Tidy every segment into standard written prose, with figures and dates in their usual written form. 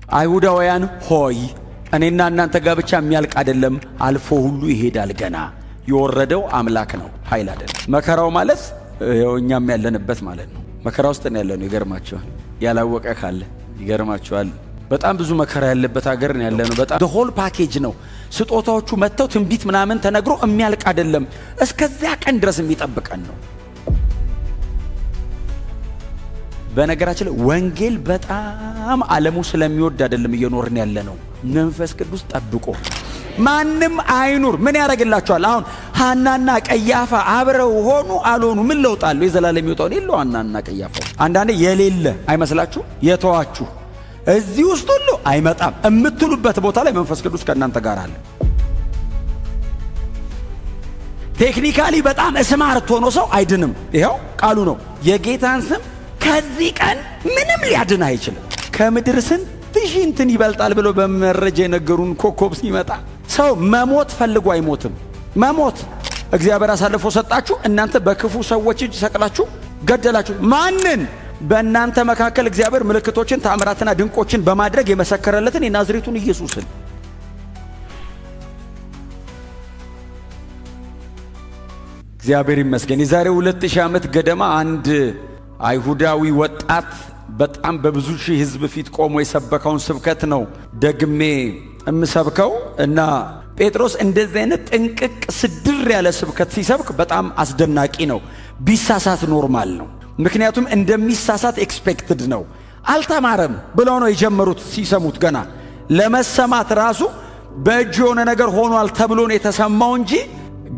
አይሁዳውያን ሆይ እኔና እናንተ ጋር ብቻ የሚያልቅ አይደለም፣ አልፎ ሁሉ ይሄዳል። ገና የወረደው አምላክ ነው፣ ኃይል አይደለም። መከራው ማለት እኛም ያለንበት ማለት ነው። መከራ ውስጥ ነው ያለነው። ይገርማችኋል። ያላወቀ ካለ ይገርማችኋል። በጣም ብዙ መከራ ያለበት ሀገር ነው ያለነው። በጣም the whole package ነው። ስጦታዎቹ መጥተው ትንቢት ምናምን ተነግሮ የሚያልቅ አይደለም። እስከዚያ ቀን ድረስ የሚጠብቀን ነው። በነገራችን ላይ ወንጌል በጣም ዓለሙ ስለሚወድ አይደለም እየኖርን ያለነው። መንፈስ ቅዱስ ጠብቆ ማንም አይኑር ምን ያደርግላቸዋል? አሁን ሐናና ቀያፋ አብረው ሆኑ አልሆኑ ምን ለውጥ አለው? የዘላለም ይወጣው የለው ሐናና ቀያፋ አንዳንዴ የሌለ አይመስላችሁ? የተዋችሁ እዚህ ውስጥ ሁሉ አይመጣም እምትሉበት ቦታ ላይ መንፈስ ቅዱስ ከእናንተ ጋር አለ። ቴክኒካሊ በጣም ስማርት ሆኖ ሰው አይድንም። ይኸው ቃሉ ነው። የጌታን ስም ከዚህ ቀን ምንም ሊያድን አይችልም። ከምድር ስንት ሺህ እንትን ይበልጣል ብሎ በመረጃ የነገሩን ኮከብ ሲመጣ ሰው መሞት ፈልጎ አይሞትም። መሞት እግዚአብሔር አሳልፎ ሰጣችሁ። እናንተ በክፉ ሰዎች እጅ ሰቅላችሁ ገደላችሁ። ማንን? በእናንተ መካከል እግዚአብሔር ምልክቶችን ተአምራትና ድንቆችን በማድረግ የመሰከረለትን የናዝሬቱን ኢየሱስን። እግዚአብሔር ይመስገን። የዛሬ 2000 ዓመት ገደማ አንድ አይሁዳዊ ወጣት በጣም በብዙ ሺህ ሕዝብ ፊት ቆሞ የሰበከውን ስብከት ነው ደግሜ የምሰብከው እና ጴጥሮስ እንደዚህ አይነት ጥንቅቅ ስድር ያለ ስብከት ሲሰብክ በጣም አስደናቂ ነው። ቢሳሳት ኖርማል ነው። ምክንያቱም እንደሚሳሳት ኤክስፔክትድ ነው። አልተማረም ብለው ነው የጀመሩት። ሲሰሙት ገና ለመሰማት ራሱ በእጅ የሆነ ነገር ሆኗል ተብሎ ነው የተሰማው እንጂ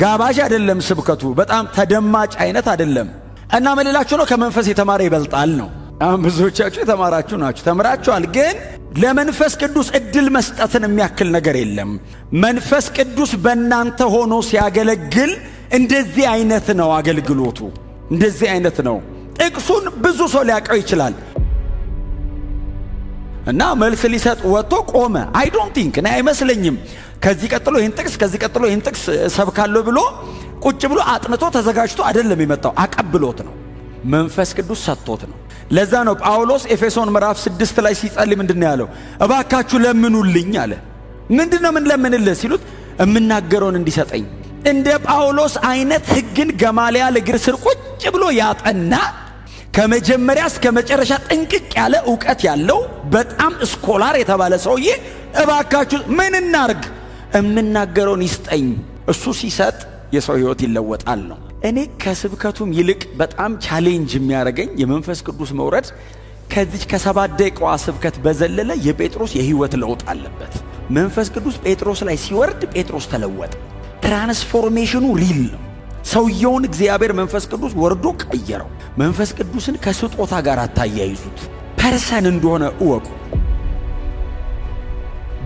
ጋባዥ አይደለም። ስብከቱ በጣም ተደማጭ አይነት አይደለም። እና መልላችሁ ነው ከመንፈስ የተማረ ይበልጣል ነው። አሁን ብዙዎቻችሁ የተማራችሁ ናችሁ፣ ተምራችኋል። ግን ለመንፈስ ቅዱስ እድል መስጠትን የሚያክል ነገር የለም። መንፈስ ቅዱስ በእናንተ ሆኖ ሲያገለግል እንደዚህ አይነት ነው አገልግሎቱ፣ እንደዚህ አይነት ነው። ጥቅሱን ብዙ ሰው ሊያውቀው ይችላል እና መልስ ሊሰጥ ወጥቶ ቆመ። አይ ዶንት ቲንክ እኔ አይመስለኝም ከዚህ ቀጥሎ ይህን ጥቅስ ከዚህ ቀጥሎ ይህን ጥቅስ ሰብካለሁ ብሎ ቁጭ ብሎ አጥንቶ ተዘጋጅቶ አይደለም የመጣው፣ አቀብሎት ነው። መንፈስ ቅዱስ ሰጥቶት ነው። ለዛ ነው ጳውሎስ ኤፌሶን ምዕራፍ 6 ላይ ሲጸልይ ምንድነው ያለው? እባካችሁ ለምኑልኝ አለ። ምንድነው ምን ለምንልህ ሲሉት እምናገረውን እንዲሰጠኝ። እንደ ጳውሎስ አይነት ሕግን ገማልያል እግር ስር ቁጭ ብሎ ያጠና ከመጀመሪያ እስከ መጨረሻ ጥንቅቅ ያለ ዕውቀት ያለው በጣም ስኮላር የተባለ ሰውዬ እባካችሁ ምን እናርግ? እምናገረውን ይስጠኝ። እሱ ሲሰጥ የሰው ሕይወት ይለወጣል ነው። እኔ ከስብከቱም ይልቅ በጣም ቻሌንጅ የሚያደርገኝ የመንፈስ ቅዱስ መውረድ ከዚህ ከ7 ደቂቃዋ ስብከት በዘለለ የጴጥሮስ የሕይወት ለውጥ አለበት። መንፈስ ቅዱስ ጴጥሮስ ላይ ሲወርድ ጴጥሮስ ተለወጠ። ትራንስፎርሜሽኑ ሪል ነው። ሰውየውን እግዚአብሔር መንፈስ ቅዱስ ወርዶ ቀየረው። መንፈስ ቅዱስን ከስጦታ ጋር አታያይዙት፣ ፐርሰን እንደሆነ እወቁ።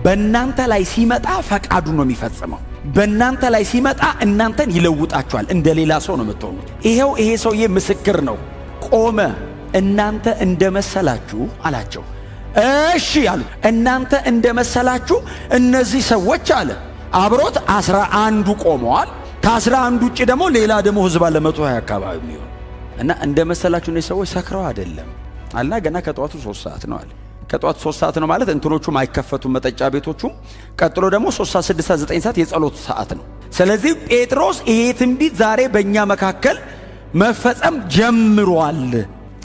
በእናንተ ላይ ሲመጣ ፈቃዱ ነው የሚፈጽመው። በእናንተ ላይ ሲመጣ እናንተን ይለውጣችኋል። እንደ ሌላ ሰው ነው የምትሆኑት። ይሄው ይሄ ሰውዬ ምስክር ነው። ቆመ። እናንተ እንደመሰላችሁ አላቸው። እሺ አሉ። እናንተ እንደመሰላችሁ እነዚህ ሰዎች አለ አብሮት 11ዱ ቆመዋል። ከ11 ውጭ ደግሞ ሌላ ደግሞ ህዝብ አለ 120 አካባቢ የሚሆን እና እንደመሰላችሁ እነዚህ ሰዎች ሰክረው አይደለም አለና ገና ከጠዋቱ 3 ሰዓት ነው አለ። ከጠዋቱ 3 ሰዓት ነው ማለት እንትኖቹም አይከፈቱም መጠጫ ቤቶቹም። ቀጥሎ ደግሞ 3 ሰዓት 6 ሰዓት 9 ሰዓት የጸሎት ሰዓት ነው። ስለዚህ ጴጥሮስ ይሄ ትንቢት ዛሬ በእኛ መካከል መፈጸም ጀምሯል።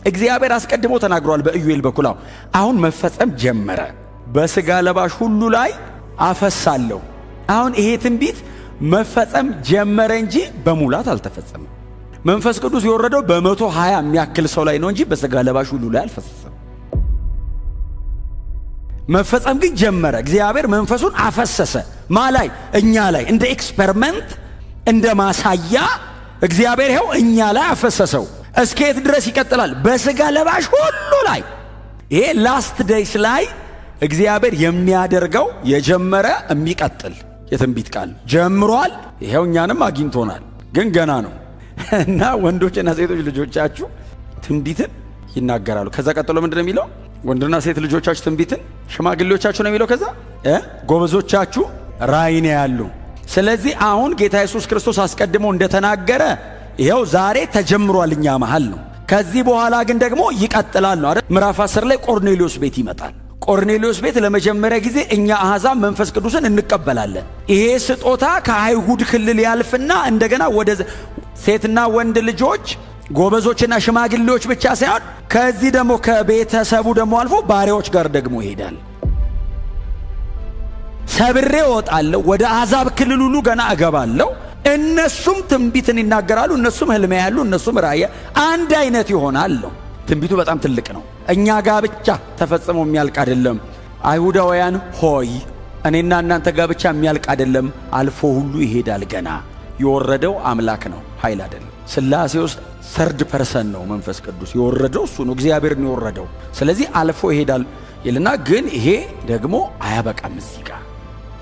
እግዚአብሔር አስቀድሞ ተናግሯል በኢዩኤል በኩል። አሁን መፈጸም ጀመረ። በሥጋ ለባሽ ሁሉ ላይ አፈሳለሁ። አሁን ይሄ ትንቢት መፈጸም ጀመረ እንጂ በሙላት አልተፈጸመም። መንፈስ ቅዱስ የወረደው በ120 የሚያክል ሰው ላይ ነው እንጂ በሥጋ ለባሽ ሁሉ ላይ አልፈሰሰም። መፈጸም ግን ጀመረ። እግዚአብሔር መንፈሱን አፈሰሰ። ማ ላይ? እኛ ላይ። እንደ ኤክስፐሪመንት እንደ ማሳያ እግዚአብሔር ይኸው እኛ ላይ አፈሰሰው። እስከየት ድረስ ይቀጥላል? በሥጋ ለባሽ ሁሉ ላይ። ይሄ ላስት ዴይስ ላይ እግዚአብሔር የሚያደርገው የጀመረ የሚቀጥል የትንቢት ቃል ጀምሯል። ይሄው እኛንም አግኝቶናል፣ ግን ገና ነው እና ወንዶችና ሴቶች ልጆቻችሁ ትንቢትን ይናገራሉ። ከዛ ቀጥሎ ምንድን ነው የሚለው? ወንድና ሴት ልጆቻችሁ ትንቢትን፣ ሽማግሌዎቻችሁ ነው የሚለው። ከዛ ጎበዞቻችሁ ራእይን ያያሉ። ስለዚህ አሁን ጌታ ኢየሱስ ክርስቶስ አስቀድሞ እንደተናገረ ይሄው ዛሬ ተጀምሯል፣ እኛ መሃል ነው። ከዚህ በኋላ ግን ደግሞ ይቀጥላል ነው አይደል? ምዕራፍ 10 ላይ ቆርኔሌዎስ ቤት ይመጣል። ቆርኔሌዎስ ቤት ለመጀመሪያ ጊዜ እኛ አሕዛብ መንፈስ ቅዱስን እንቀበላለን። ይሄ ስጦታ ከአይሁድ ክልል ያልፍና እንደገና ወደ ሴትና ወንድ ልጆች ጎበዞችና ሽማግሌዎች ብቻ ሳይሆን ከዚህ ደግሞ ከቤተሰቡ ደግሞ አልፎ ባሪያዎች ጋር ደግሞ ይሄዳል። ሰብሬ እወጣለሁ፣ ወደ አሕዛብ ክልል ሁሉ ገና እገባለሁ። እነሱም ትንቢትን ይናገራሉ፣ እነሱም ሕልም ያያሉ፣ እነሱም ራእይ አንድ አይነት ይሆናል። ትንቢቱ በጣም ትልቅ ነው። እኛ ጋር ብቻ ተፈጽሞ የሚያልቅ አይደለም። አይሁዳውያን ሆይ እኔና እናንተ ጋር ብቻ የሚያልቅ አይደለም፣ አልፎ ሁሉ ይሄዳል። ገና የወረደው አምላክ ነው፣ ኃይል አይደለም። ሥላሴ ውስጥ ሰርድ ፐርሰን ነው መንፈስ ቅዱስ። የወረደው እሱ ነው፣ እግዚአብሔር ነው የወረደው። ስለዚህ አልፎ ይሄዳል ይልና ግን ይሄ ደግሞ አያበቃም እዚህ ጋር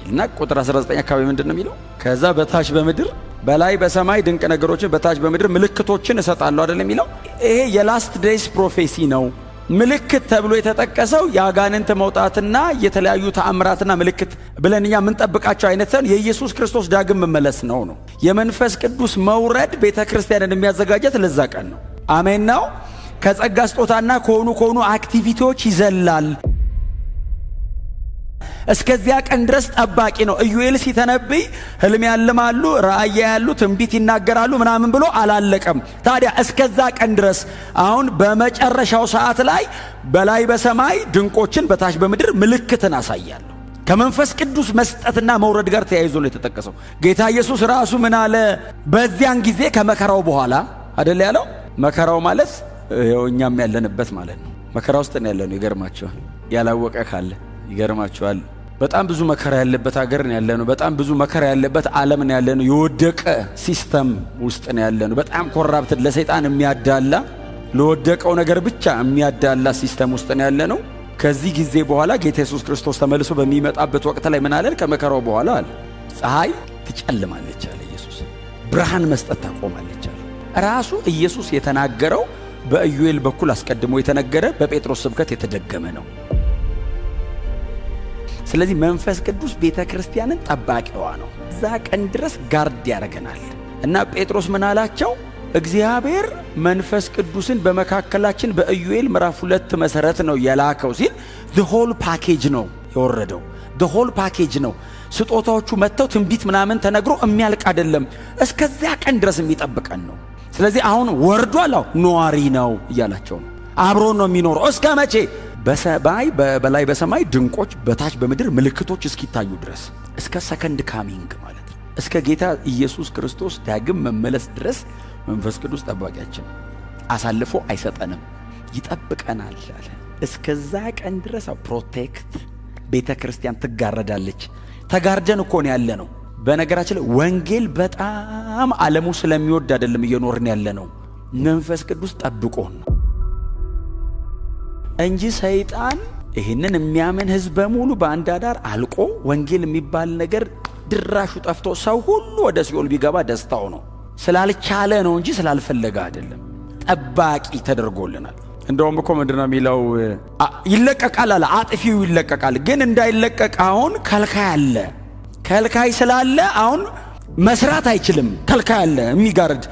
ይልና ቁጥር 19 አካባቢ ምንድን ነው የሚለው? ከዛ በታች በምድር በላይ በሰማይ ድንቅ ነገሮችን በታች በምድር ምልክቶችን እሰጣለሁ አይደል የሚለው? ይሄ የላስት ዴይስ ፕሮፌሲ ነው። ምልክት ተብሎ የተጠቀሰው የአጋንንት መውጣትና የተለያዩ ተአምራትና ምልክት ብለን እኛ የምንጠብቃቸው አይነት ሳይሆን የኢየሱስ ክርስቶስ ዳግም መመለስ ነው። የመንፈስ ቅዱስ መውረድ ቤተ ክርስቲያንን የሚያዘጋጀት ለዛ ቀን ነው። አሜን ነው። ከጸጋ ስጦታና ከሆኑ አክቲቪቲዎች ይዘላል። እስከዚያ ቀን ድረስ ጠባቂ ነው። ኢዩኤል ሲተነብይ ሕልም ያልማሉ፣ ራእይ ያያሉ፣ ትንቢት ይናገራሉ ምናምን ብሎ አላለቀም። ታዲያ እስከዛ ቀን ድረስ አሁን በመጨረሻው ሰዓት ላይ በላይ በሰማይ ድንቆችን በታች በምድር ምልክትን አሳያለሁ። ከመንፈስ ቅዱስ መስጠትና መውረድ ጋር ተያይዞ ነው የተጠቀሰው። ጌታ ኢየሱስ ራሱ ምን አለ? በዚያን ጊዜ ከመከራው በኋላ አይደል ያለው? መከራው ማለት ይኸው እኛም ያለንበት ማለት ነው። መከራ ውስጥ ነው ያለነው። ይገርማችኋል። ያላወቀ ካለ ይገርማችኋል። በጣም ብዙ መከራ ያለበት ሀገር ነው ያለነው። በጣም ብዙ መከራ ያለበት ዓለም ነው ያለነው። የወደቀ ሲስተም ውስጥ ነው ያለነው። በጣም ኮራፕት፣ ለሰይጣን የሚያዳላ ለወደቀው ነገር ብቻ የሚያዳላ ሲስተም ውስጥ ነው ያለነው። ከዚህ ጊዜ በኋላ ጌታ ኢየሱስ ክርስቶስ ተመልሶ በሚመጣበት ወቅት ላይ ምን አለን? ከመከራው በኋላ አለ ፀሐይ ትጨልማለች አለ ኢየሱስ፣ ብርሃን መስጠት ታቆማለች አለ። ራሱ ኢየሱስ የተናገረው በኢዩኤል በኩል አስቀድሞ የተነገረ በጴጥሮስ ስብከት የተደገመ ነው። ስለዚህ መንፈስ ቅዱስ ቤተ ክርስቲያንን ጠባቂዋ ነው። እዛ ቀን ድረስ ጋርድ ያደርገናል። እና ጴጥሮስ ምን አላቸው? እግዚአብሔር መንፈስ ቅዱስን በመካከላችን በኢዩኤል ምዕራፍ 2 መሰረት ነው የላከው ሲል the whole package ነው የወረደው። the whole package ነው። ስጦታዎቹ መጥተው ትንቢት ምናምን ተነግሮ የሚያልቅ አይደለም። እስከዚያ ቀን ድረስ የሚጠብቀን ነው። ስለዚህ አሁን ወርዷል፣ ነዋሪ ነው እያላቸው ነው። አብሮ ነው የሚኖረው። እስከ መቼ? በሰማይ በላይ በሰማይ ድንቆች በታች በምድር ምልክቶች እስኪታዩ ድረስ፣ እስከ ሰከንድ ካሚንግ ማለት ነው። እስከ ጌታ ኢየሱስ ክርስቶስ ዳግም መመለስ ድረስ መንፈስ ቅዱስ ጠባቂያችን፣ አሳልፎ አይሰጠንም፣ ይጠብቀናል አለ። እስከዛ ቀን ድረስ ፕሮቴክት ቤተ ክርስቲያን ትጋረዳለች። ተጋርደን እኮ ነው ያለ ነው። በነገራችን ላይ ወንጌል በጣም ዓለሙ ስለሚወድ አይደለም እየኖርን ያለ ነው። መንፈስ ቅዱስ ጠብቆን ነው እንጂ ሰይጣን ይህንን የሚያምን ሕዝብ በሙሉ በአንድ አዳር አልቆ ወንጌል የሚባል ነገር ድራሹ ጠፍቶ ሰው ሁሉ ወደ ሲኦል ቢገባ ደስታው ነው። ስላልቻለ ነው እንጂ ስላልፈለገ አይደለም። ጠባቂ ተደርጎልናል። እንደውም እኮ ምንድነው የሚለው? ይለቀቃል አለ፣ አጥፊው ይለቀቃል። ግን እንዳይለቀቅ አሁን ከልካይ አለ። ከልካይ ስላለ አሁን መስራት አይችልም። ከልካይ አለ የሚጋርድ።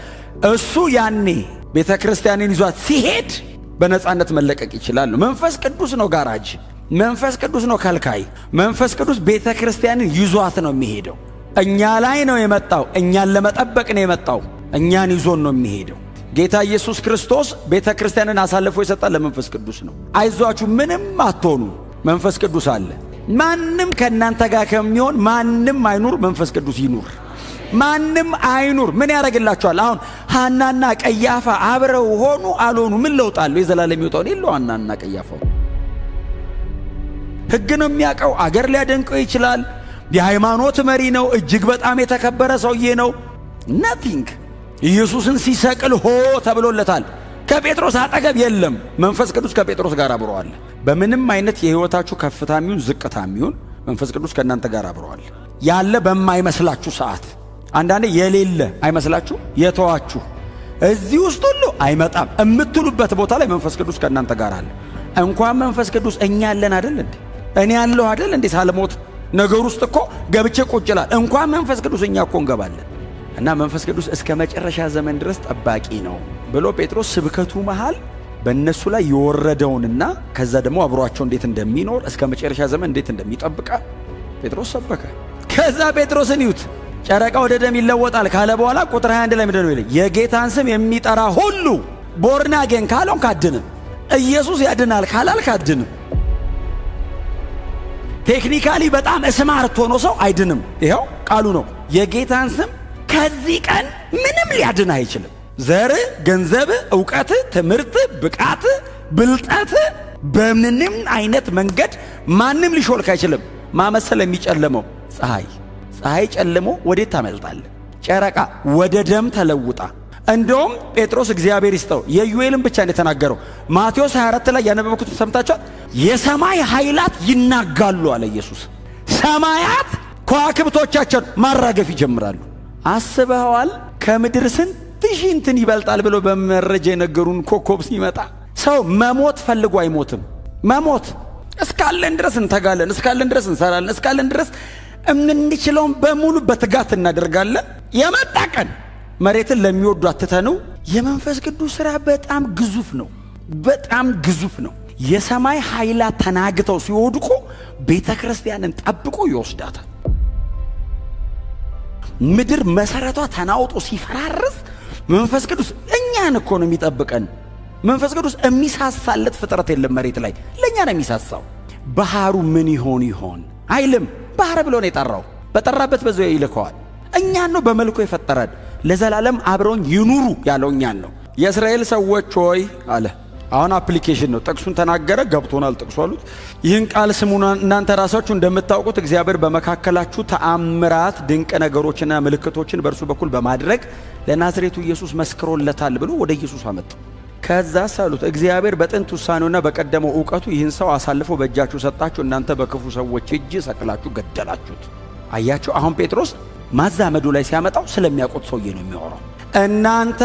እሱ ያኔ ቤተ ክርስቲያንን ይዟት ሲሄድ በነፃነት መለቀቅ ይችላል። መንፈስ ቅዱስ ነው ጋራጅ፣ መንፈስ ቅዱስ ነው ከልካይ። መንፈስ ቅዱስ ቤተ ክርስቲያንን ይዟት ነው የሚሄደው። እኛ ላይ ነው የመጣው። እኛን ለመጠበቅ ነው የመጣው። እኛን ይዞን ነው የሚሄደው። ጌታ ኢየሱስ ክርስቶስ ቤተ ክርስቲያንን አሳልፎ የሰጣል ለመንፈስ ቅዱስ ነው። አይዟችሁ ምንም አትሆኑ፣ መንፈስ ቅዱስ አለ። ማንም ከእናንተ ጋር ከሚሆን ማንም አይኑር፣ መንፈስ ቅዱስ ይኑር። ማንም አይኑር። ምን ያደርግላችኋል? አሁን ሐናና ቀያፋ አብረው ሆኑ አልሆኑ ምን ለውጥ አለው? የዘላለም ይወጣው የለው። ሐናና ቀያፋው ሕግ ነው የሚያውቀው። አገር ሊያደንቀው ይችላል። የሃይማኖት መሪ ነው። እጅግ በጣም የተከበረ ሰውዬ ነው። ነቲንግ። ኢየሱስን ሲሰቅል ሆ ተብሎለታል። ከጴጥሮስ አጠገብ የለም። መንፈስ ቅዱስ ከጴጥሮስ ጋር አብረዋል። በምንም አይነት የሕይወታችሁ ከፍታም ይሁን ዝቅታም ይሁን መንፈስ ቅዱስ ከእናንተ ጋር አብረዋል። ያለ በማይመስላችሁ ሰዓት፣ አንዳንዴ የሌለ አይመስላችሁ የተዋችሁ እዚህ ውስጥ ሁሉ አይመጣም እምትሉበት ቦታ ላይ መንፈስ ቅዱስ ከእናንተ ጋር አለ። እንኳን መንፈስ ቅዱስ እኛ ያለን አይደል እንዴ? እኔ ያለሁ አይደል እንዴ? ሳልሞት ነገር ውስጥ እኮ ገብቼ ቁጭ እላለሁ። እንኳን መንፈስ ቅዱስ እኛ እኮ እንገባለን። እና መንፈስ ቅዱስ እስከ መጨረሻ ዘመን ድረስ ጠባቂ ነው ብሎ ጴጥሮስ ስብከቱ መሃል በእነሱ ላይ የወረደውንና ከዛ ደግሞ አብሯቸው እንዴት እንደሚኖር እስከ መጨረሻ ዘመን እንዴት እንደሚጠብቃ ጴጥሮስ ሰበከ። ከዛ ጴጥሮስን ይዩት፣ ጨረቃ ወደ ደም ይለወጣል ካለ በኋላ ቁጥር 21 ላይ ምንድን ነው ይላል? የጌታን ስም የሚጠራ ሁሉ ቦርን አጌን ካለውን ካድንም፣ ኢየሱስ ያድናል ካላል ካድንም። ቴክኒካሊ በጣም ስማርት ሆኖ ሰው አይድንም። ይኸው ቃሉ ነው። የጌታን ስም ከዚህ ቀን ምንም ሊያድን አይችልም። ዘር፣ ገንዘብ፣ ዕውቀት፣ ትምህርት፣ ብቃት፣ ብልጠት በምንም አይነት መንገድ ማንም ሊሾልክ አይችልም። ማመሰል የሚጨለመው ፀሐይ ጨልሞ ወዴት ታመልጣለህ? ጨረቃ ወደ ደም ተለውጣ። እንደውም ጴጥሮስ እግዚአብሔር ይስጠው የዩኤልን ብቻ ነው የተናገረው። ማቴዎስ 24 ላይ ያነበብኩትን ሰምታችኋል። የሰማይ ኃይላት ይናጋሉ አለ ኢየሱስ። ሰማያት ከዋክብቶቻቸውን ማራገፍ ይጀምራሉ። አስበዋል? ከምድር ስንት ሺህ እንትን ይበልጣል ብሎ በመረጃ የነገሩን ኮከብ ሲመጣ ሰው መሞት ፈልጎ አይሞትም። መሞት እስካለን ድረስ እንተጋለን፣ እስካለን ድረስ እንሰራለን፣ እስካለን ድረስ የምንችለውን በሙሉ በትጋት እናደርጋለን። የመጣ ቀን መሬትን ለሚወዱ አትተነው። የመንፈስ ቅዱስ ሥራ በጣም ግዙፍ ነው፣ በጣም ግዙፍ ነው። የሰማይ ኃይላት ተናግተው ሲወድቁ ቤተ ክርስቲያንን ጠብቆ ይወስዳታል። ምድር መሰረቷ ተናውጦ ሲፈራርስ መንፈስ ቅዱስ እኛን እኮ ነው የሚጠብቀን። መንፈስ ቅዱስ የሚሳሳለት ፍጥረት የለም መሬት ላይ፣ ለእኛ ነው የሚሳሳው። ባህሩ ምን ይሆን አይልም። ባህር ብሎ ነው የጠራው፣ በጠራበት በዚያው ይልከዋል። እኛን ነው በመልኩ የፈጠረን። ለዘላለም አብረውን ይኑሩ ያለው እኛን ነው። የእስራኤል ሰዎች ሆይ አለ። አሁን አፕሊኬሽን ነው። ጥቅሱን ተናገረ፣ ገብቶናል ጥቅሱ አሉት። ይህን ቃል ስሙና እናንተ ራሳችሁ እንደምታውቁት እግዚአብሔር በመካከላችሁ ተአምራት ድንቅ ነገሮችና ምልክቶችን በእርሱ በኩል በማድረግ ለናዝሬቱ ኢየሱስ መስክሮለታል ብሎ ወደ ኢየሱስ አመጡ። ከዛ ሳሉት እግዚአብሔር በጥንት ውሳኔውና በቀደመው ዕውቀቱ ይህን ሰው አሳልፎ በእጃችሁ ሰጣችሁ፣ እናንተ በክፉ ሰዎች እጅ ሰቅላችሁ ገደላችሁት። አያችሁ፣ አሁን ጴጥሮስ ማዛመዱ ላይ ሲያመጣው ስለሚያውቁት ሰውዬ ነው የሚያወራው። እናንተ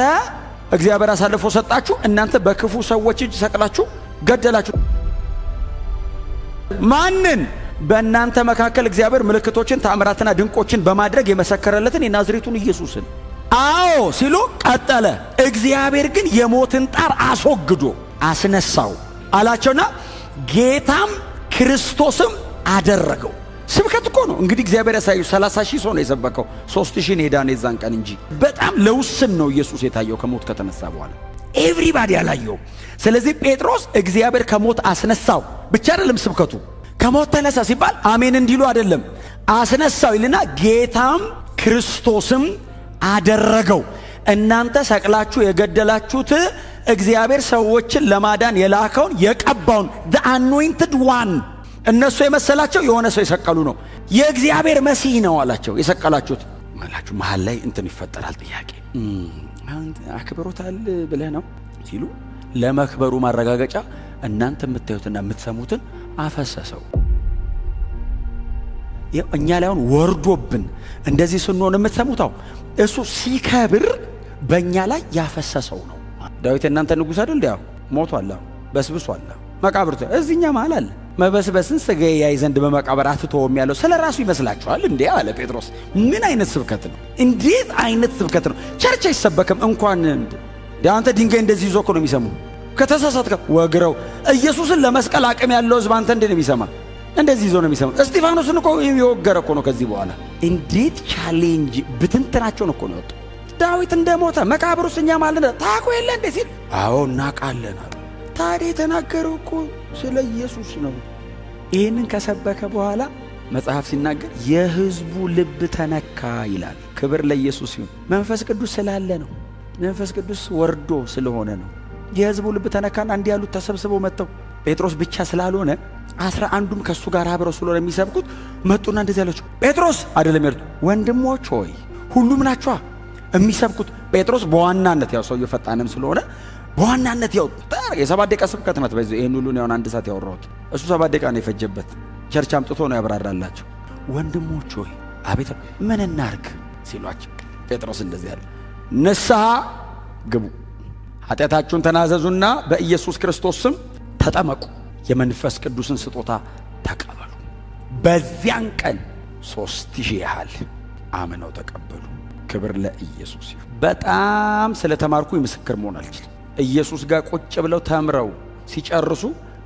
እግዚአብሔር አሳልፎ ሰጣችሁ፣ እናንተ በክፉ ሰዎች እጅ ሰቅላችሁ ገደላችሁ። ማንን? በእናንተ መካከል እግዚአብሔር ምልክቶችን ተአምራትና ድንቆችን በማድረግ የመሰከረለትን የናዝሬቱን ኢየሱስን። አዎ ሲሉ ቀጠለ። እግዚአብሔር ግን የሞትን ጣር አስወግዶ አስነሳው አላቸውና ጌታም ክርስቶስም አደረገው። ስብከት እኮ ነው እንግዲህ እግዚአብሔር ያሳዩ። 30 ሺህ ሰው ነው የሰበከው፣ 3 ሺህ ሄዳን የዛን ቀን እንጂ በጣም ለውስን ነው ኢየሱስ የታየው ከሞት ከተነሳ በኋላ ኤቭሪባዲ ያላየው። ስለዚህ ጴጥሮስ እግዚአብሔር ከሞት አስነሳው ብቻ አይደለም ስብከቱ። ከሞት ተነሳ ሲባል አሜን እንዲሉ አይደለም፣ አስነሳው ይልና ጌታም ክርስቶስም አደረገው። እናንተ ሰቅላችሁ የገደላችሁት እግዚአብሔር ሰዎችን ለማዳን የላከውን የቀባውን the anointed one እነሱ የመሰላቸው የሆነ ሰው የሰቀሉ ነው። የእግዚአብሔር መሲህ ነው አላቸው የሰቀላችሁት ማላችሁ። መሃል ላይ እንትን ይፈጠራል ጥያቄ፣ አክብሮታል ብለህ ነው ሲሉ ለመክበሩ ማረጋገጫ እናንተ የምታዩትና የምትሰሙትን አፈሰሰው። እኛ ላይ አሁን ወርዶብን እንደዚህ ስንሆን የምትሰሙታው እሱ ሲከብር በእኛ ላይ ያፈሰሰው ነው። ዳዊት እናንተ ንጉሥ አይደል? ያው ሞቷል፣ በስብሷል፣ መቃብር እዚህኛ መሃል አለ። መበስበስን ሥጋዬ ያይ ዘንድ በመቃብር አትተውም ያለው ስለ ራሱ ይመስላችኋል እንዴ? አለ ጴጥሮስ። ምን አይነት ስብከት ነው? እንዴት አይነት ስብከት ነው? ቸርች አይሰበክም እንኳን አንተ ድንጋይ እንደዚህ ይዞ እኮ ነው የሚሰሙ። ከተሳሳትከ ወግረው። ኢየሱስን ለመስቀል አቅም ያለው ሕዝብ አንተ እንዴት ነው የሚሰማ? እንደዚህ ይዞ ነው የሚሰማ። እስጢፋኖስን እኮ የወገረ እኮ ነው ከዚህ በኋላ። እንዴት ቻሌንጅ ብትንትናቸውን እኮ ነው የወጣው። ዳዊት እንደሞተ መቃብሩስ እኛ ማለት ታውቁ የለ እንዴ ሲል፣ አዎ እናውቃለን። ታዲያ የተናገረው እኮ ስለ ኢየሱስ ነው። ይህንን ከሰበከ በኋላ መጽሐፍ ሲናገር የሕዝቡ ልብ ተነካ ይላል። ክብር ለኢየሱስ ይሁን። መንፈስ ቅዱስ ስላለ ነው። መንፈስ ቅዱስ ወርዶ ስለሆነ ነው። የሕዝቡ ልብ ተነካና እንዲህ ያሉት ተሰብስበው መጥተው ጴጥሮስ ብቻ ስላልሆነ 11ዱም ከሱ ጋር አብረው ስለሆነ የሚሰብኩት መጡና እንደዚህ ያላቸው፣ ጴጥሮስ አይደለም ያሉት፣ ወንድሞች ሆይ ሁሉም ናቸዋ የሚሰብኩት። ጴጥሮስ በዋናነት ያው ሰውየው ፈጣንም ስለሆነ በዋናነት ያው የ7 ደቂቃ ስብከት ናት። በዚህ ይሄን ሁሉ ነው 1 ሰዓት ያወራሁት። እሱ 7 ደቂቃ ነው የፈጀበት። ቸርች አምጥቶ ነው ያብራራላቸው። ወንድሞች ሆይ አቤት ምን እናርግ ሲሏቸው ጴጥሮስ እንደዚህ ያለ፣ ንስሐ ግቡ፣ ኃጢአታችሁን ተናዘዙና በኢየሱስ ክርስቶስ ስም ተጠመቁ፣ የመንፈስ ቅዱስን ስጦታ ተቀበሉ። በዚያን ቀን 3000 ያህል አምነው ተቀበሉ። ክብር ለኢየሱስ ይሁን። በጣም ስለተማርኩ ምስክር መሆን አልችልም። ኢየሱስ ጋር ቁጭ ብለው ተምረው ሲጨርሱ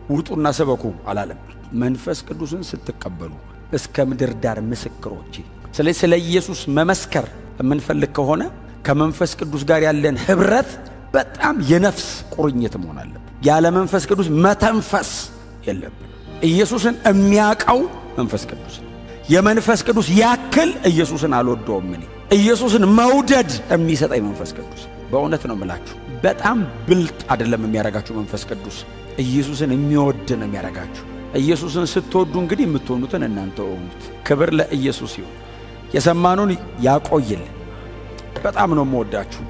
ውጡና ሰበኩ አላለም። መንፈስ ቅዱስን ስትቀበሉ እስከ ምድር ዳር ምስክሮቼ። ስለዚህ ስለ ኢየሱስ መመስከር የምንፈልግ ከሆነ ከመንፈስ ቅዱስ ጋር ያለን ህብረት በጣም የነፍስ ቁርኝት መሆን አለበት። ያለ መንፈስ ቅዱስ መተንፈስ የለብን። ኢየሱስን የሚያውቀው መንፈስ ቅዱስ ነው። የመንፈስ ቅዱስ ያክል ኢየሱስን አልወደውም እኔ። ኢየሱስን መውደድ የሚሰጠኝ መንፈስ ቅዱስ። በእውነት ነው የምላችሁ፣ በጣም ብልጥ አይደለም የሚያረጋችሁ መንፈስ ቅዱስ፣ ኢየሱስን የሚወድ ነው የሚያረጋችሁ። ኢየሱስን ስትወዱ እንግዲህ የምትሆኑትን እናንተ ሆኑት። ክብር ለኢየሱስ ይሁን። የሰማኑን ያቆይልን። በጣም ነው የምወዳችሁ።